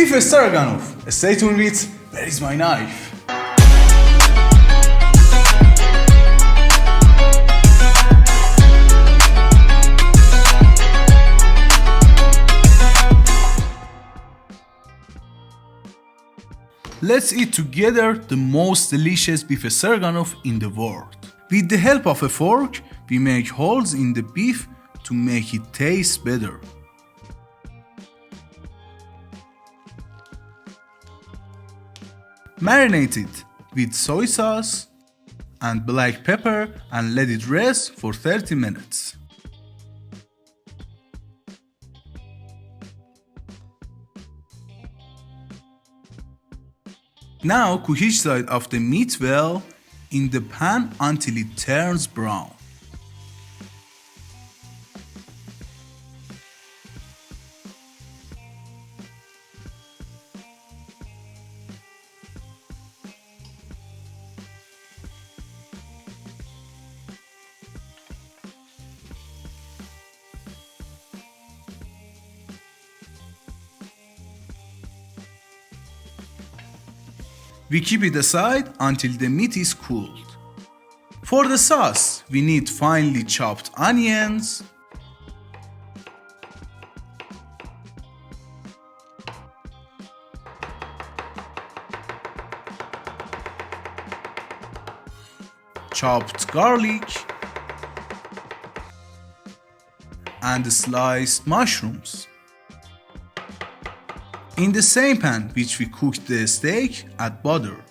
Beef Stroganoff. Stay tuned with Where is my knife? Let's eat together the most delicious beef stroganoff in the world. With the help of a fork, we make holes in the beef to make it taste better. Marinate it with soy sauce and black pepper and let it rest for 30 minutes. Now cook each side of the meat well in the pan until it turns brown. We keep it aside until the meat is cooled. For the sauce, we need finely chopped onions, chopped garlic, and sliced mushrooms. In the same pan which we cooked the steak, add butter.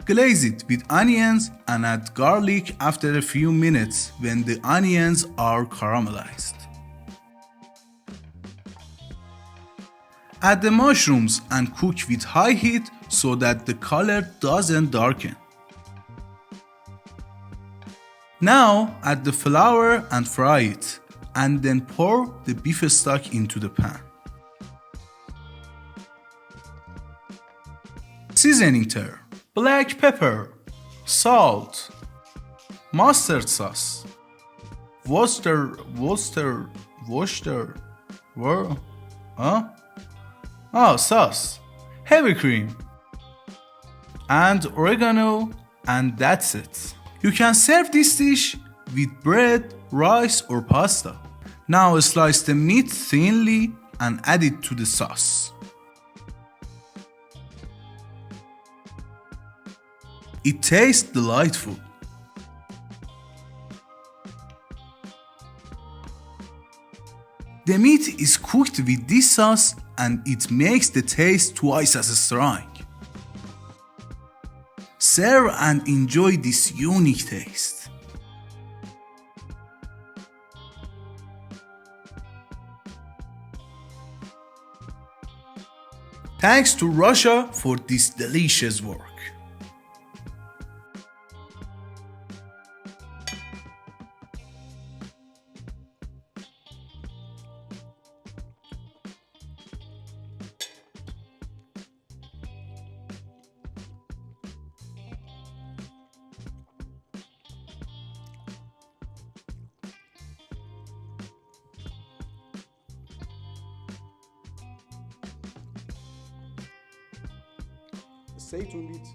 Glaze it with onions and add garlic after a few minutes when the onions are caramelized. Add the mushrooms and cook with high heat so that the color doesn't darken. Now add the flour and fry it, and then pour the beef stock into the pan. Seasoning term: black pepper, salt, mustard sauce, sauce, heavy cream, and oregano, and that's it. You can serve this dish with bread, rice, or pasta. Now slice the meat thinly and add it to the sauce. It tastes delightful. The meat is cooked with this sauce and it makes the taste twice as strong. Serve and enjoy this unique taste. Thanks to Russia for this delicious work. Stay tuned with